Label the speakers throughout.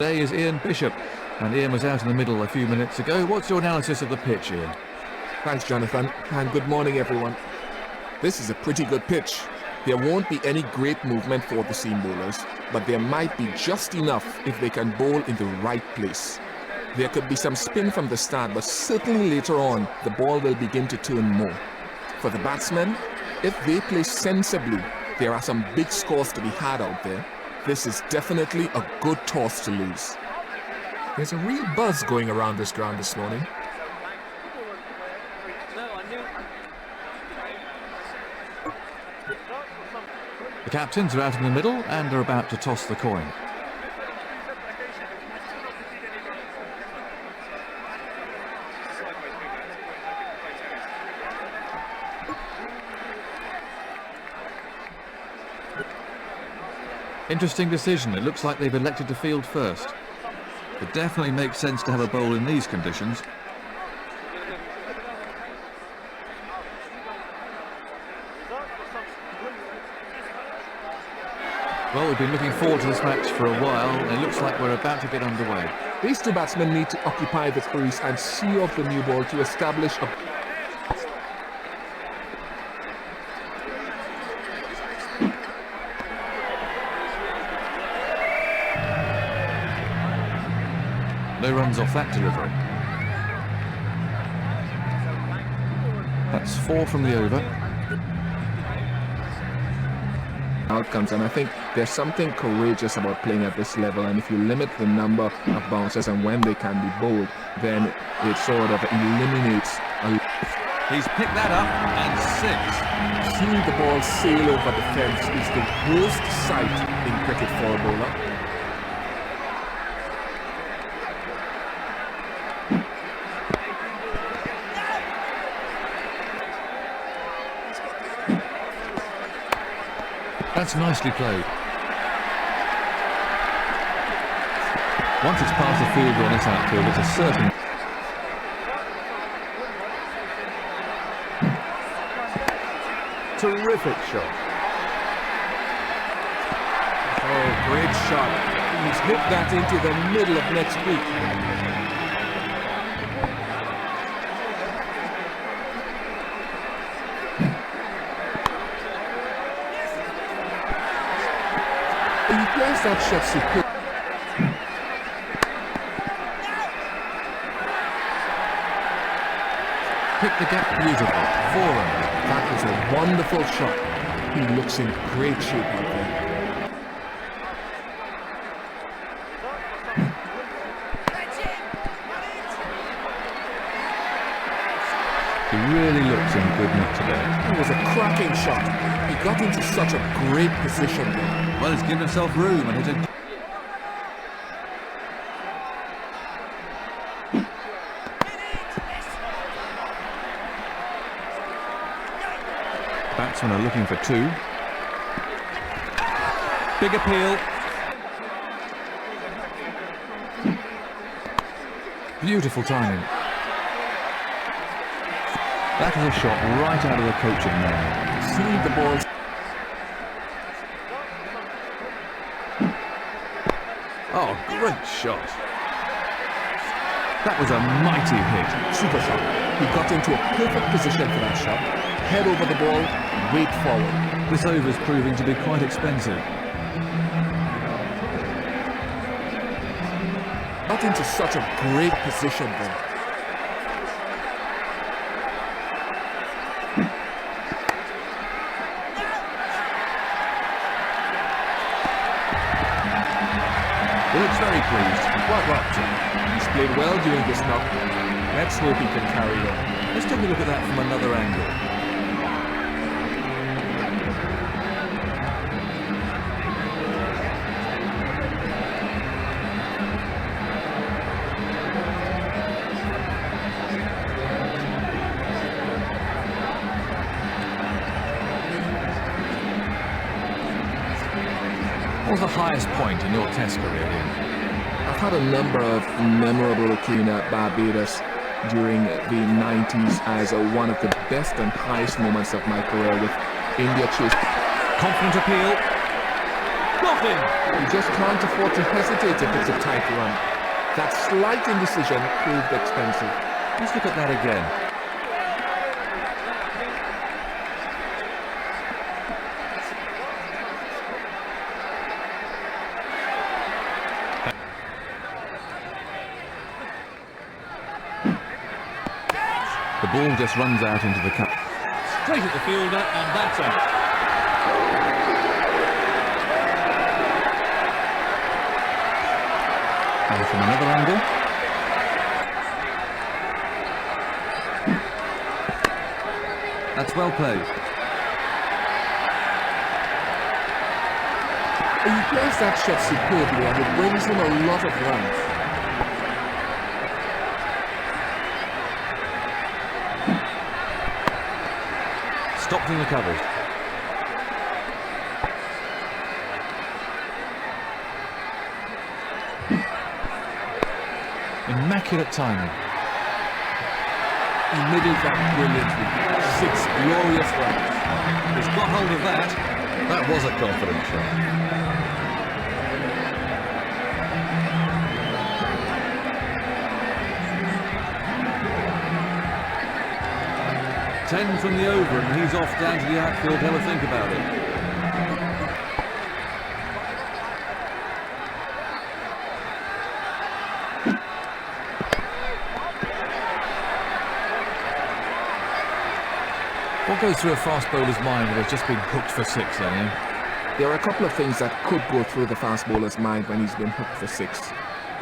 Speaker 1: Today is Ian Bishop, and Ian was out in the middle a few minutes ago. What's your analysis of the pitch, Ian?
Speaker 2: Thanks, Jonathan, and good morning, everyone. This is a pretty good pitch. There won't be any great movement for the seam bowlers, but there might be just enough if they can bowl in the right place. There could be some spin from the start, but certainly later on, the ball will begin to turn more. For the batsmen, if they play sensibly, there are some big scores to be had out there. This is definitely a good toss to lose. There's a real buzz going around this ground this morning.
Speaker 1: The captains are out in the middle and are about to toss the coin. Interesting decision. It looks like they've elected to field first. It definitely makes sense to have a bowl in these conditions. Well, we've been looking forward to this match for a while, and it looks like we're about to get underway.
Speaker 2: These two batsmen need to occupy the crease and see off the new ball to establish a...
Speaker 1: No runs off that delivery. That's 4 from the over.
Speaker 2: Outcomes, and I think there's something courageous about playing at this level, and if you limit the number of bounces and when they can be bowled, then it sort of eliminates
Speaker 1: He's picked that up and 6.
Speaker 2: Seeing the ball sail over the fence is the worst sight in cricket for a bowler.
Speaker 1: That's nicely played. Once it's past the field on this outfield, it's a certain...
Speaker 2: Terrific shot. Oh, great shot. He's hit that into the middle of next week. He plays that shot superb.
Speaker 1: Pick the gap beautiful. 4 runs.
Speaker 2: That was a wonderful shot. He looks in great shape out there.
Speaker 1: He really looks in good nick today.
Speaker 2: It was a cracking shot. He got into such a great position there.
Speaker 1: Well, he's given himself room and hit it. Batsmen are looking for 2. Big appeal. Beautiful timing. That is a shot right out of the coaching man.
Speaker 2: See the ball.
Speaker 1: Oh, great shot. That was a mighty hit.
Speaker 2: Super shot. He got into a perfect position for that shot. Head over the ball, weight forward.
Speaker 1: This over's proving to be quite expensive.
Speaker 2: Got into such a great position there.
Speaker 1: He looks very pleased.
Speaker 2: Well, he's played well during this knock. Let's hope he can carry on.
Speaker 1: Let's take a look at that from another angle. What was the highest point in your Test career, Ian?
Speaker 2: I've had a number of memorable occasions at Barbados during the 90s as one of the best and highest moments of my career with India chase.
Speaker 1: Confident appeal.
Speaker 3: Got him!
Speaker 2: You just can't afford to hesitate if it's a tight run. That slight indecision proved expensive.
Speaker 1: Let's look at that again. The ball just runs out into the cup.
Speaker 3: Straight at the fielder, and that's out.
Speaker 1: And from another angle. That's well played.
Speaker 2: He plays that shot superbly and it brings him a lot of runs.
Speaker 1: Stopped in the covers. Immaculate timing.
Speaker 2: He middled that brilliantly. 6 glorious runs.
Speaker 1: He's got hold of that. That was a confident shot. Ten from the over, and he's off down to the outfield to have a think about it. What goes through a fast bowler's mind when they've just been hooked for 6 then, Ian?
Speaker 2: There are a couple of things that could go through the fast bowler's mind when he's been hooked for 6.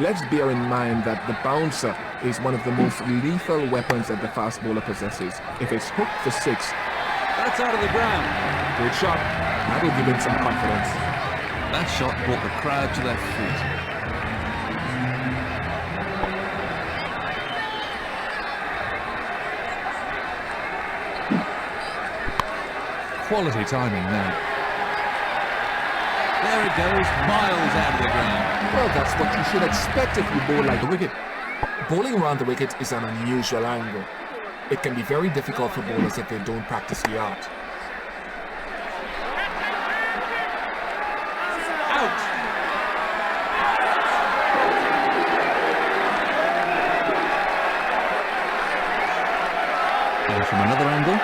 Speaker 2: Let's bear in mind that the bouncer is one of the most lethal weapons that the fast bowler possesses. If it's hooked for 6,
Speaker 3: That's out of the ground.
Speaker 2: great shot. That'll give him some confidence.
Speaker 1: That shot brought the crowd to their feet. Quality timing now. There it goes, miles out of the ground.
Speaker 2: Well, that's what you should expect if you bowl like the wicket. Bowling around the wicket is an unusual angle. It can be very difficult for bowlers if they don't practice the art.
Speaker 3: Out!
Speaker 1: And from another angle.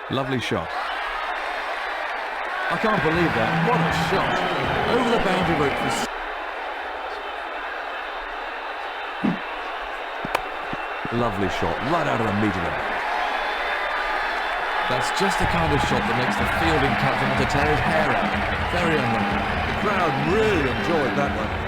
Speaker 1: Lovely shot. I can't believe that. What a shot. Over the boundary route for... Lovely shot, right out of the meat of it. That's just the kind of shot that makes the fielding captain want to tear his hair out. Very unlucky. The crowd really enjoyed that one.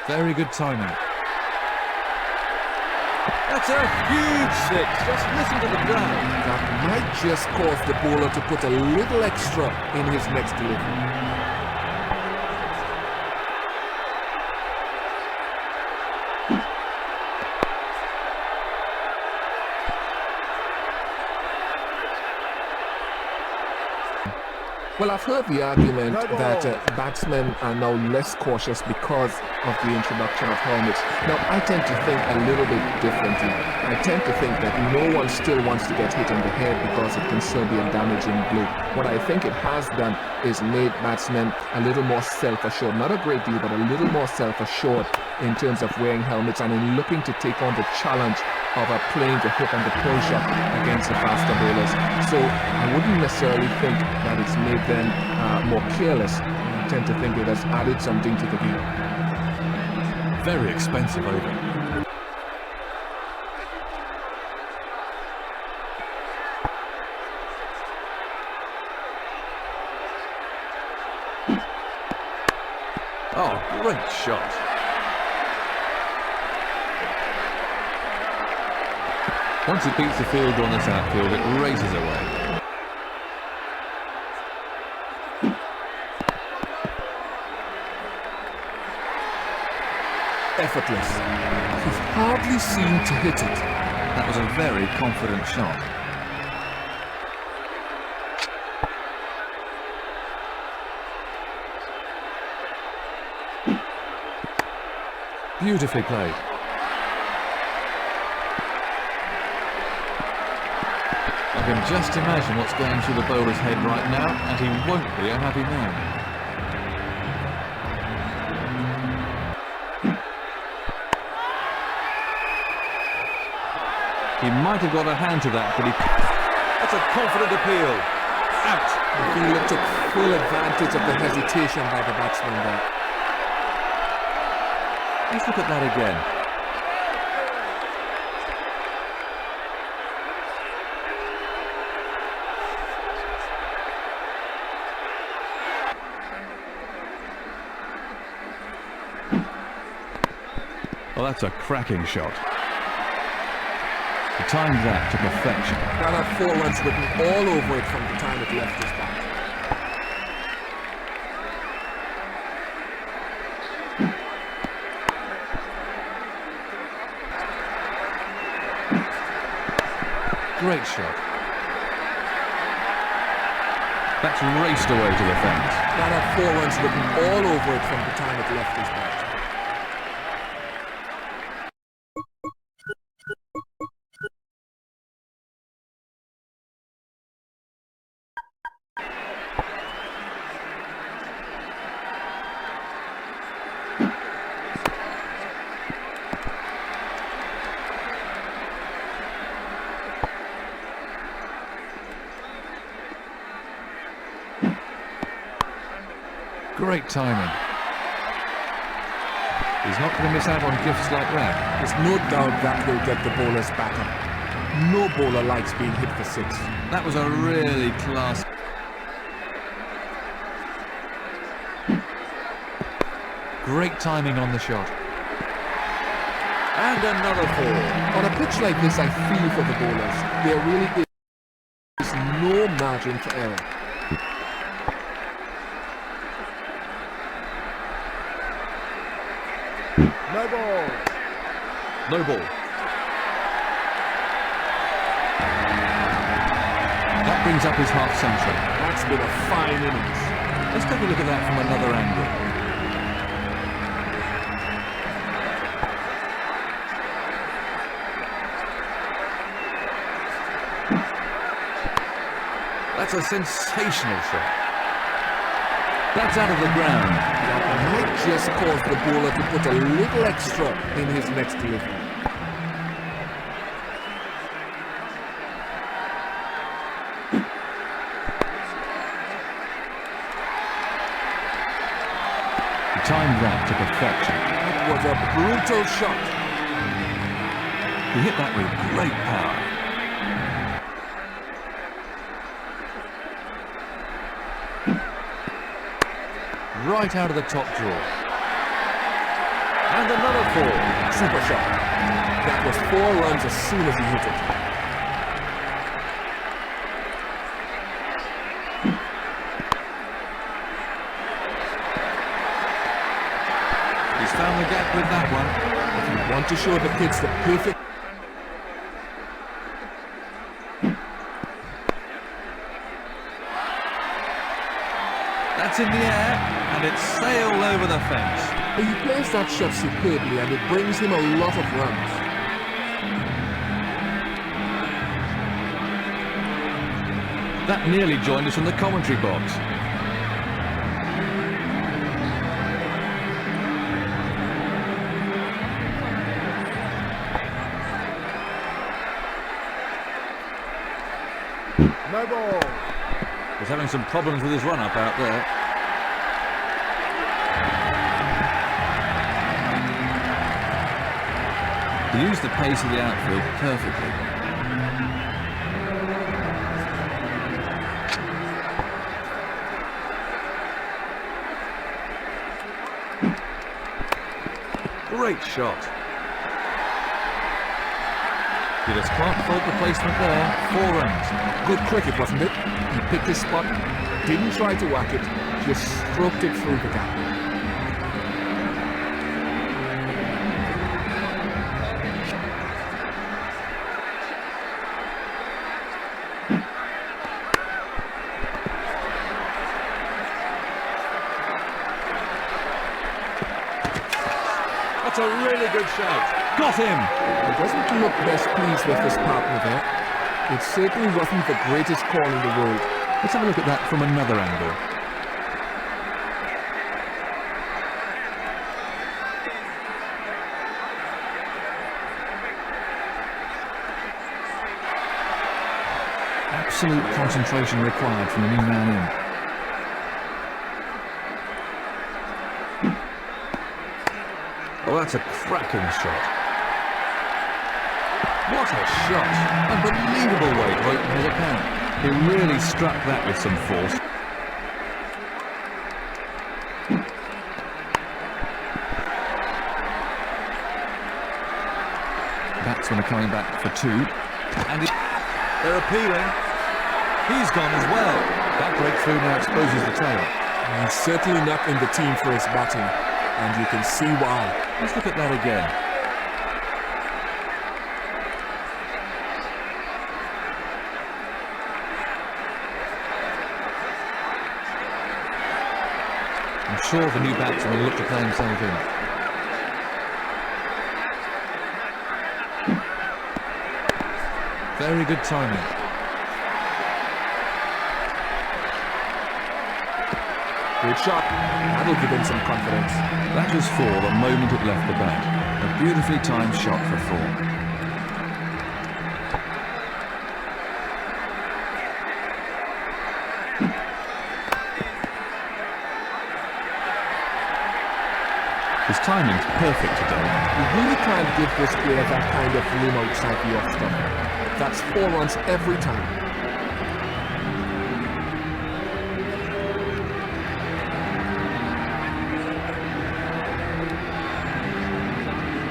Speaker 1: Very good timing. That's a huge 6. Just listen to the ground.
Speaker 2: That might just cause the bowler to put a little extra in his next delivery. Well, I've heard the argument that batsmen are now less cautious because of the introduction of helmets. Now, I tend to think a little bit differently. I tend to think that no one still wants to get hit in the head because it can still be a damaging blow. What I think it has done is made batsmen a little more self-assured. Not a great deal, but a little more self-assured in terms of wearing helmets and in looking to take on the challenge of playing the hook and the pull shot against the faster bowlers. So I wouldn't necessarily think that it's made them more careless. I tend to think it has added something to the game.
Speaker 1: Very expensive over. Oh, great shot. Once it beats the fielder on this outfield, it races away.
Speaker 2: effortless. He hardly seemed to hit it.
Speaker 1: That was a very confident shot. Beautifully played. I can just imagine what's going through the bowler's head right now, and he won't be a happy man. He might have got a hand to that, but he...
Speaker 3: That's a confident appeal. Out.
Speaker 2: I feel it took full advantage of the hesitation by the batsman there.
Speaker 1: Let's look at that again. Well, that's a cracking shot. He timed that to perfection.
Speaker 2: That had 4 runs written all over it from the time it left his bat.
Speaker 1: Great shot. That's raced away to the fence.
Speaker 2: That had 4 runs written all over it from the time it left his bat.
Speaker 1: Great timing. He's not going to miss out on gifts like that.
Speaker 2: There's no doubt that will get the bowlers back up. No bowler likes being hit for 6.
Speaker 1: That was a really class. Great timing on the shot.
Speaker 3: And another 4.
Speaker 2: On a pitch like this, I feel for the bowlers. There really is no margin for error.
Speaker 3: No ball. No ball.
Speaker 1: That brings up his half century.
Speaker 2: That's been a fine innings.
Speaker 1: Let's take a look at that from another angle. That's a sensational shot. That's out of the ground.
Speaker 2: That might just cause the bowler to put a little extra in his next delivery.
Speaker 1: He timed that to perfection.
Speaker 2: That was a brutal shot.
Speaker 1: He hit that with great power. Right out of the top drawer.
Speaker 3: And another 4.
Speaker 2: Super shot. That was 4 runs as soon as he hit it.
Speaker 1: He's found the gap with that one.
Speaker 2: If you want to show the kids the perfect...
Speaker 1: That's in the air, and it's sailed over the fence.
Speaker 2: He plays that shot superbly, and it brings him a lot of runs.
Speaker 1: That nearly joined us in the commentary box.
Speaker 3: No ball.
Speaker 1: He's having some problems with his run-up out there. He used the pace of the outfield perfectly. Great shot. You just can't fault the placement there. 4 runs.
Speaker 2: Good cricket, wasn't it? He picked his spot, didn't try to whack it, just stroked it through the gap.
Speaker 1: Great shout. Got him.
Speaker 2: He doesn't look best pleased with his partner there. It certainly wasn't the greatest call in the world.
Speaker 1: Let's have a look at that from another angle. Absolute concentration required from the new man in. Oh, that's a cracking shot. What a shot! Unbelievable way to open his account. He really struck that with some force. Batsmen are coming back for two. And they're appealing. He's gone as well. That breakthrough now exposes the tail.
Speaker 2: He's certainly not in the team for his batting, and you can see why.
Speaker 1: Let's look at that again. I'm sure the new batsman will look to play himself in. Very good timing.
Speaker 2: Good shot. That'll give him some confidence.
Speaker 1: That was four the moment it left the bat. A beautifully timed shot for four. His timing's perfect today.
Speaker 2: You really can't give this player that kind of room outside the off stump. That's 4 runs every time.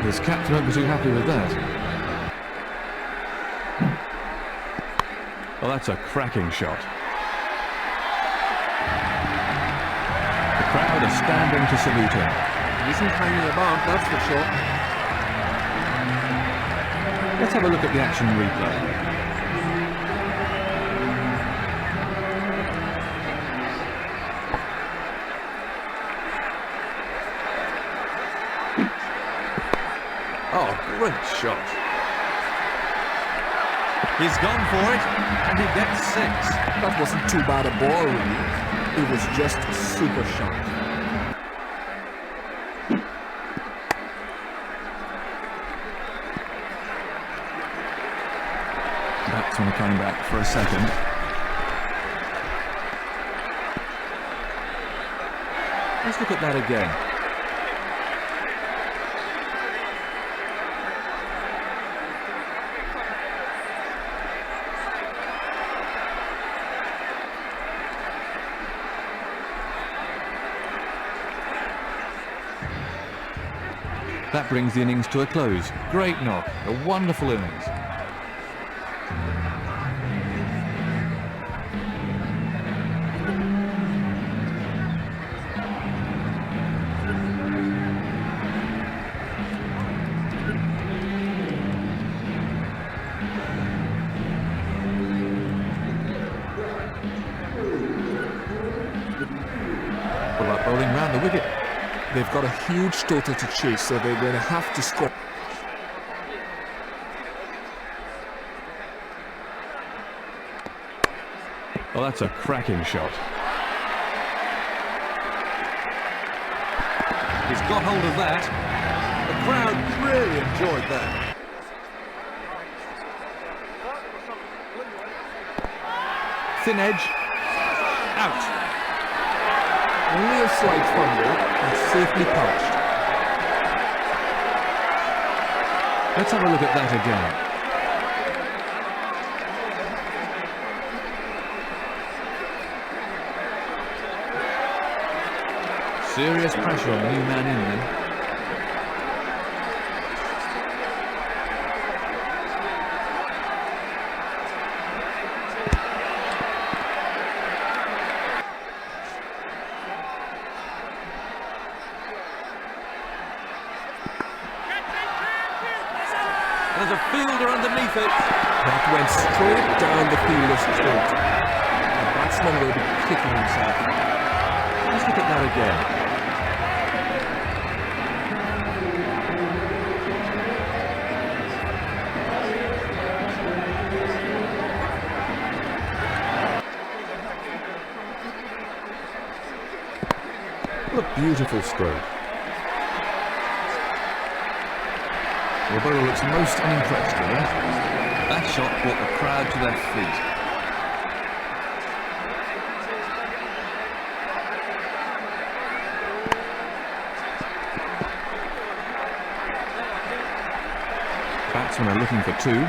Speaker 1: His captain won't be too happy with that. Well, that's a cracking shot. The crowd are standing to salute him.
Speaker 2: He isn't hanging about, that's for sure.
Speaker 1: Let's have a look at the action replay. Oh, great shot. He's gone for it, and he gets 6.
Speaker 2: That wasn't too bad a ball, really. It was just a super shot.
Speaker 1: Batsmen are coming back for a second. Let's look at that again. That brings the innings to a close. Great knock, a wonderful innings. What about bowling round the wicket?
Speaker 2: They've got a huge total to chase, so they're going to have to score.
Speaker 1: Oh, that's a cracking shot. He's got hold of that. The crowd really enjoyed that. Thin edge. Out.
Speaker 2: Only a slight fumble and safely pouched.
Speaker 1: Let's have a look at that again. Serious pressure on the new man in then. There's a fielder underneath it.
Speaker 2: That went straight down the fielder's throat. The batsman will be kicking himself.
Speaker 1: Let's look at that again.
Speaker 3: Beautiful stroke.
Speaker 1: The bowler looks most unimpressed with that. That shot brought the crowd to their feet. Batsmen are looking for two.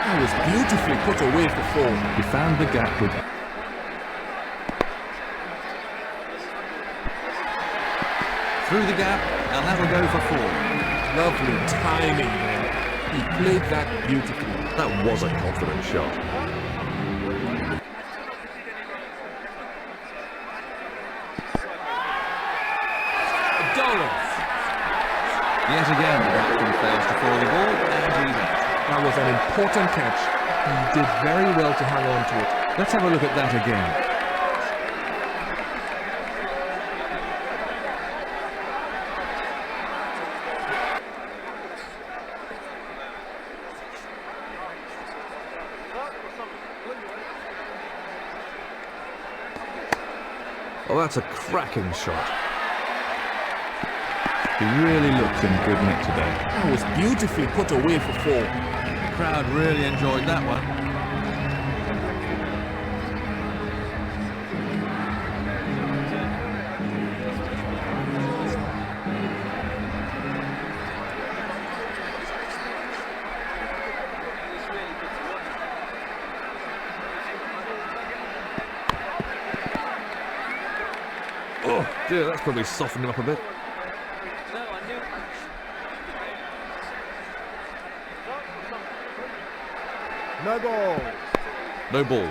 Speaker 2: That was beautifully put away for four.
Speaker 1: He found the gap with through the gap, and that'll go for four.
Speaker 2: Lovely timing there. He played that beautifully.
Speaker 3: That was a confident shot.
Speaker 2: Dollars.
Speaker 1: Yet again, the batsman fails to follow the ball, and he's out.
Speaker 2: That was an important catch. He did very well to hang on to it.
Speaker 1: Let's have a look at that again.
Speaker 3: Oh, that's a cracking shot.
Speaker 1: He really looks in good nick today.
Speaker 2: That was beautifully put away for four.
Speaker 1: The crowd really enjoyed that one.
Speaker 3: Oh dear, that's probably softened him up a bit.
Speaker 2: No ball.
Speaker 3: No ball.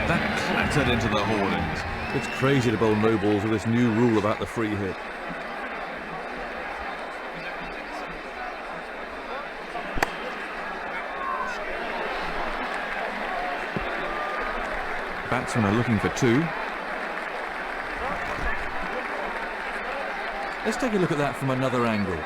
Speaker 1: That clattered into the hoardings.
Speaker 3: It's crazy to bowl no balls with this new rule about the free hit.
Speaker 1: Batsmen are looking for two. Let's take a look at that from another angle.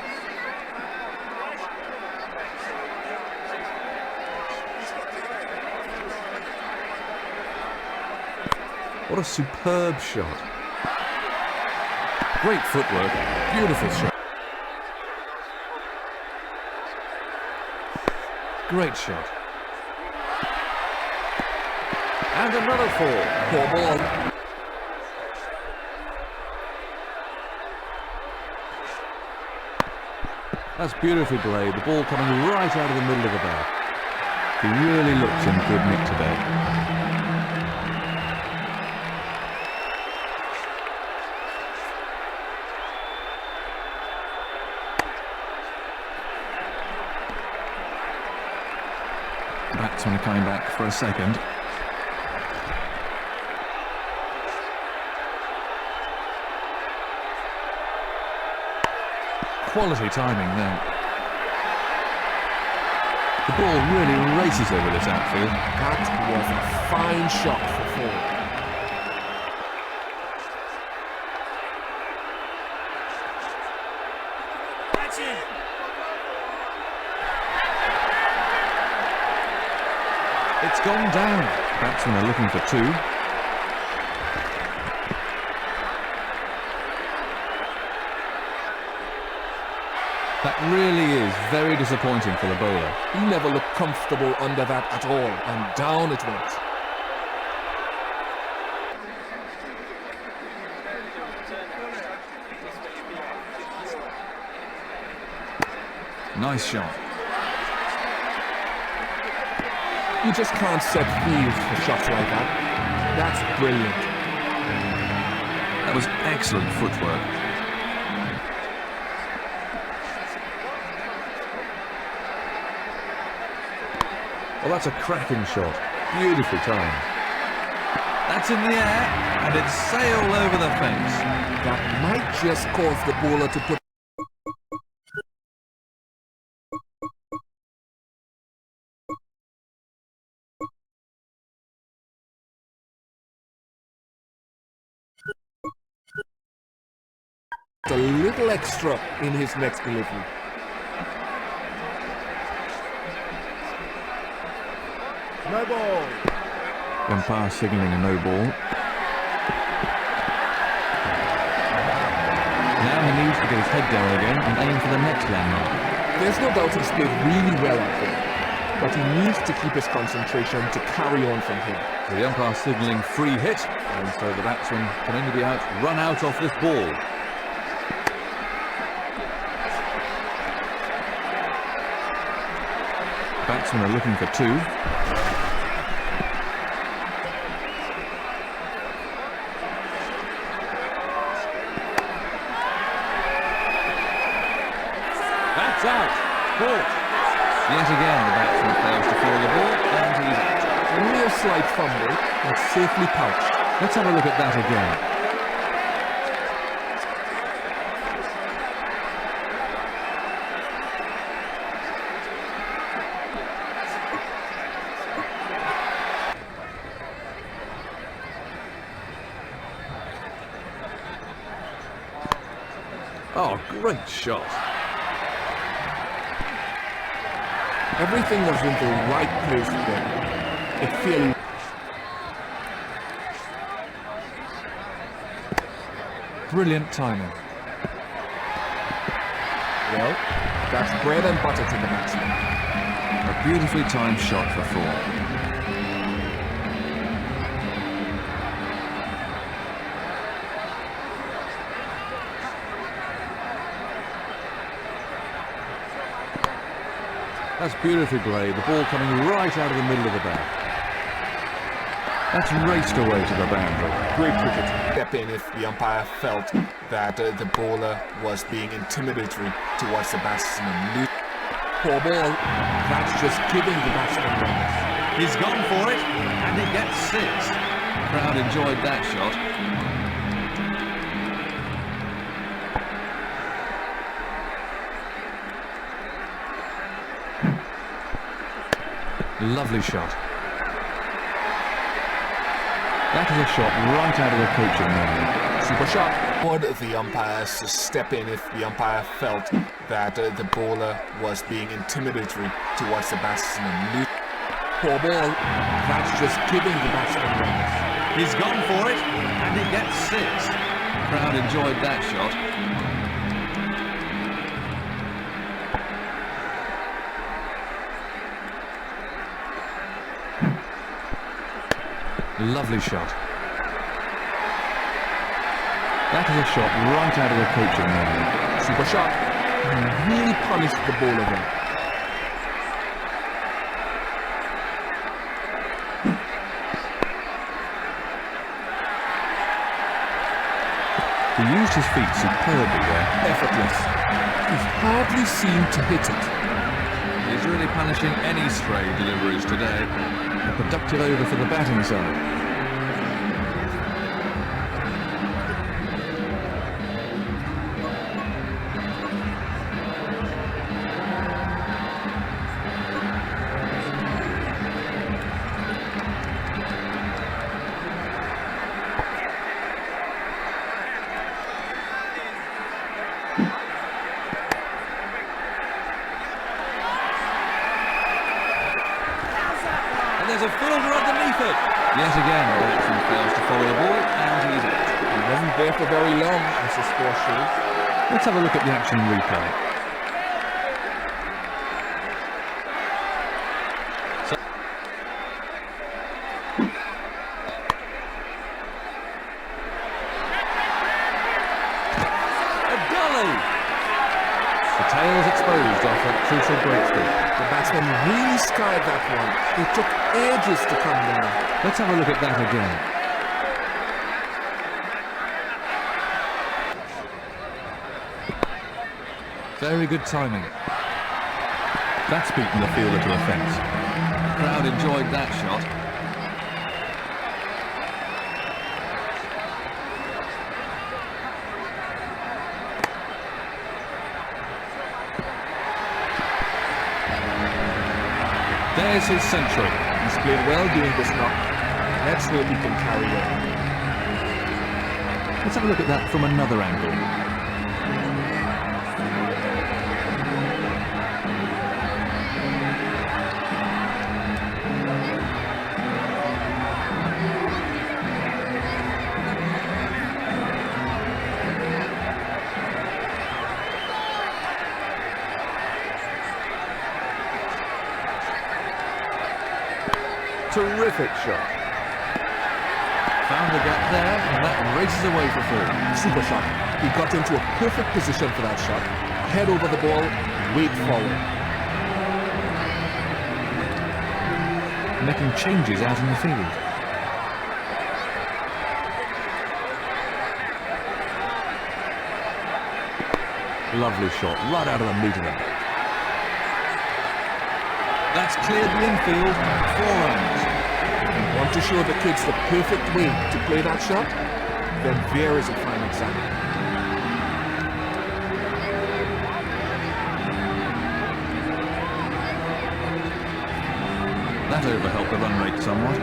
Speaker 3: What a superb shot.
Speaker 1: Great footwork, beautiful shot. Great shot.
Speaker 3: And another four.
Speaker 2: Poor ball.
Speaker 1: That's beautifully played, the ball coming right out of the middle of the bat. He really looks in good nick today. Batsmen are coming back for a second. Quality timing there. The ball really races over this outfield.
Speaker 2: That was a fine shot for four.
Speaker 1: It's gone down. Batsmen are looking for two. That really is very disappointing for the bowler.
Speaker 2: He never looked comfortable under that at all, and down it went.
Speaker 1: Nice shot.
Speaker 2: You just can't set fields for shots like that. That's brilliant.
Speaker 1: That was excellent footwork.
Speaker 3: Well, that's a cracking shot. Beautifully timed.
Speaker 1: That's in the air, and it's sailed over the fence.
Speaker 2: That might just cause the bowler to put A little extra in his next delivery.
Speaker 3: No ball.
Speaker 1: Umpire signalling a no ball. Now he needs to get his head down again and aim for the next landmark.
Speaker 2: There's no doubt he's played really well out there, but he needs to keep his concentration to carry on from here.
Speaker 1: So the umpire signalling free hit, and so the batsman can only be run out off this ball. Batsmen are looking for two. That's out. Caught. Yet again, the batsman fails to field the ball, and he's out.
Speaker 2: Only a slight fumble, but safely pouched.
Speaker 1: Let's have a look at that again. Oh, great shot.
Speaker 2: Everything was in the right place there. It fairly...
Speaker 1: Brilliant timing.
Speaker 2: Well, that's bread and butter to the batsman.
Speaker 1: A beautifully timed shot for four. That's beautifully played, the ball coming right out of the middle of the bat. That's raced away to the boundary.
Speaker 2: Great cricket. Step in if the umpire felt that the bowler was being intimidatory towards the batsman. Poor ball. That's just giving the batsman runs.
Speaker 1: He's gone for it, and he gets six. The crowd enjoyed that shot. Lovely shot. That is a shot right out of the coaching room.
Speaker 2: Super shot. Would the umpires to step in if the umpire felt that the bowler was being intimidatory towards the batsman? Poor ball. That's just giving the batsman runs.
Speaker 1: He's gone for it, and he gets six. The crowd enjoyed that shot. Lovely shot. That is a shot right out of the coaching room.
Speaker 2: Super shot. Really punished the bowler there.
Speaker 1: He used his feet superbly there.
Speaker 2: Effortless. He's hardly seemed to hit it.
Speaker 1: He's really punishing any stray deliveries today. A productive over for the batting side. There's a fielder underneath it. Yet again, the batsman fails to follow the ball, and he's out.
Speaker 2: He wasn't there for very long, as the score shows.
Speaker 1: Let's have a look at the action replay. A gully! The tail's exposed off that crucial breakthrough.
Speaker 2: The batsman really skied that one. It took ages to come down.
Speaker 1: Let's have a look at that again. Very good timing. That's beaten the fielder to a fence. The crowd enjoyed that shot. There's his century.
Speaker 2: He's played well during this knock. Let's hope he can carry on.
Speaker 1: Let's have a look at that from another angle.
Speaker 3: Terrific shot.
Speaker 1: Found the gap there, and that races away for four.
Speaker 2: Super shot. He got into a perfect position for that shot. Head over the ball, weight forward.
Speaker 1: Making changes out in the field.
Speaker 3: Lovely shot, right out of the meat of it.
Speaker 1: That's cleared the infield. 4 runs.
Speaker 2: Want to show the kids the perfect way to play that shot? Then there is a fine example.
Speaker 1: That over helped the run rate somewhat.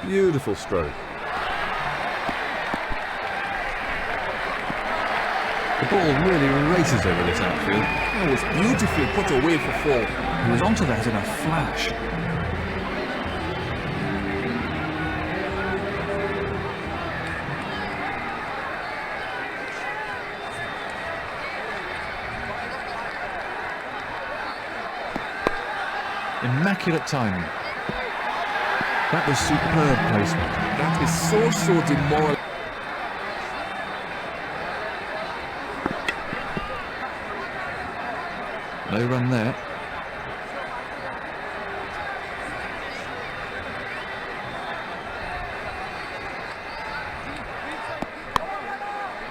Speaker 3: Beautiful stroke.
Speaker 1: The ball really races over this outfield.
Speaker 2: That was beautifully put away for 4.
Speaker 1: He was onto that in a flash. Immaculate timing. That was superb placement.
Speaker 2: That is so demoralizing.
Speaker 1: No run there.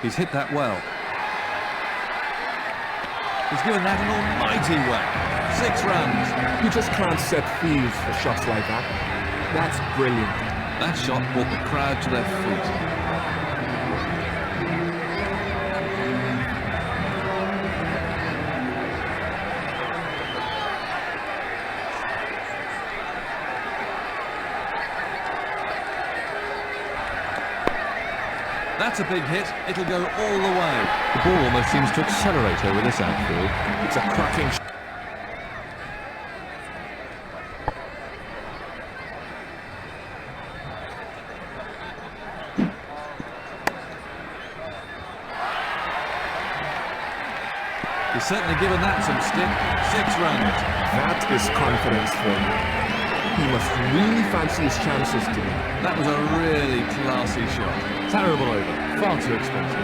Speaker 1: He's hit that well. He's given that an almighty whack. 6 runs.
Speaker 2: You just can't set fields for shots like that. That's brilliant.
Speaker 1: That shot brought the crowd to their feet. That's a big hit. It'll go all the way. The ball almost seems to accelerate over this outfield.
Speaker 2: It's a cracking shot.
Speaker 1: He's certainly given that some stick. 6 runs.
Speaker 2: That is confidence for him. He must really fancy his chances today.
Speaker 1: That was a really classy shot.
Speaker 3: Terrible over. Far too expensive.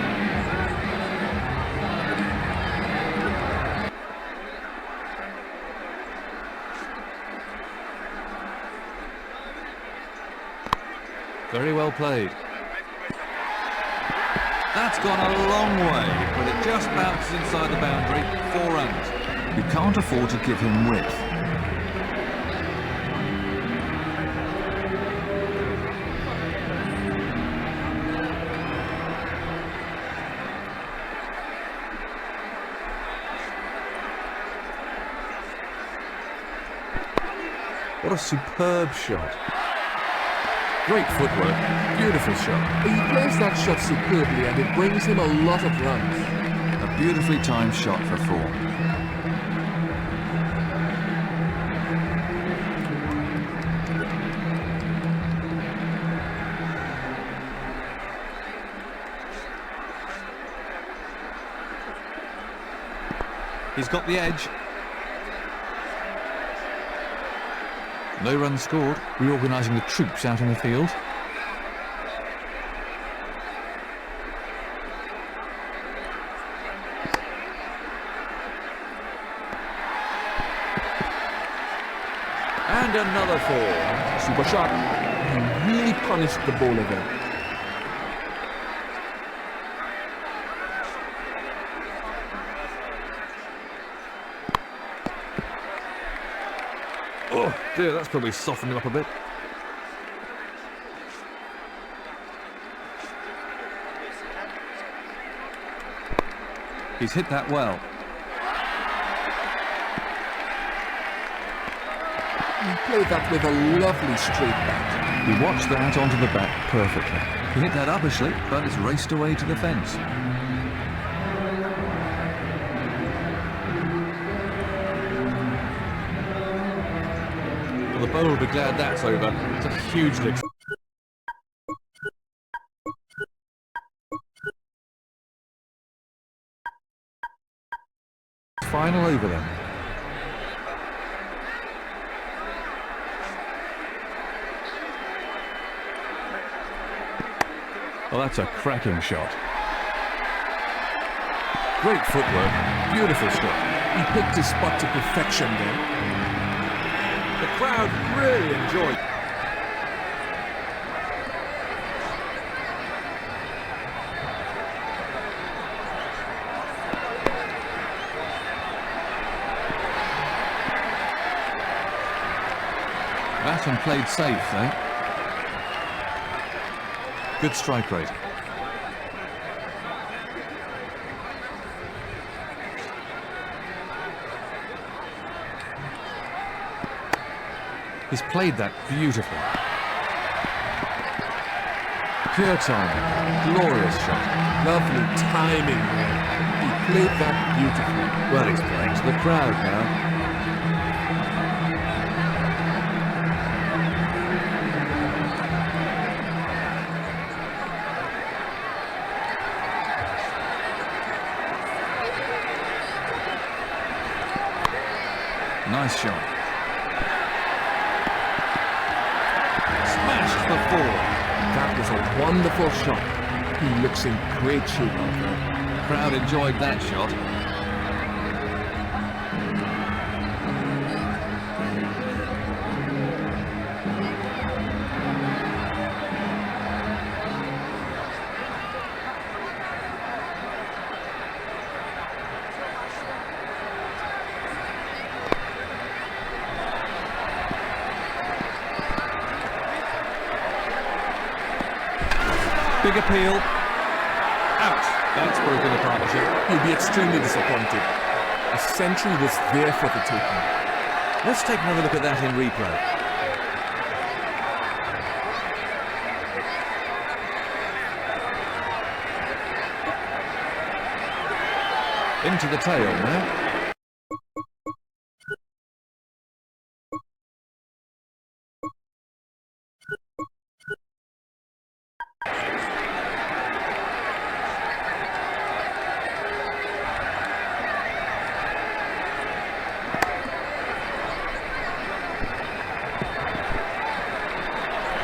Speaker 1: Very well played. That's gone a long way, but it just bounces inside the boundary. 4 runs. You can't afford to give him width.
Speaker 3: What a superb shot. Great footwork. Beautiful shot.
Speaker 2: He plays that shot superbly and it brings him a lot of runs.
Speaker 1: A beautifully timed shot for 4. He's got the edge. No runs scored, reorganising the troops out in the field.
Speaker 3: And another 4.
Speaker 2: Super shot. He really punished the bowler there.
Speaker 3: Oh dear, that's probably softened him up a bit.
Speaker 1: He's hit that well.
Speaker 2: He played that with a lovely straight bat.
Speaker 1: He watched that onto the bat perfectly. He hit that uppishly, but it's raced away to the fence. the bowler will be glad that's over. It's a hugely... Final over then. Well, that's a cracking shot. Great footwork, beautiful shot.
Speaker 2: He picked his spot to perfection there.
Speaker 1: The crowd really enjoyed. Batten played safe though. Good strike rate. He's played that beautifully. Pure timing. Glorious shot.
Speaker 2: Lovely timing there. He played that beautifully.
Speaker 1: Well, he's playing to the crowd now. Nice shot. Smashed for four.
Speaker 2: That was a wonderful shot. He looks in great shape out there.
Speaker 1: The crowd enjoyed that shot. Big appeal. Out. That's broken the partnership.
Speaker 2: He'll be extremely disappointed. A century was there for the taking.
Speaker 1: Let's take another look at that in replay. Into the tail now.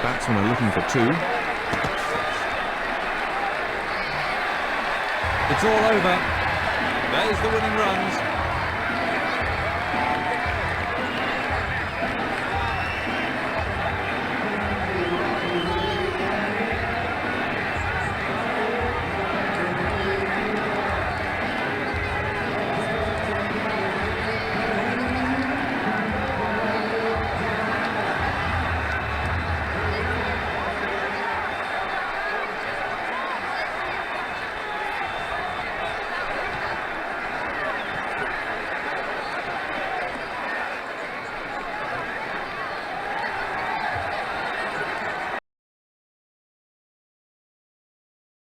Speaker 1: Batsmen are looking for two. It's all over. There's the winning runs.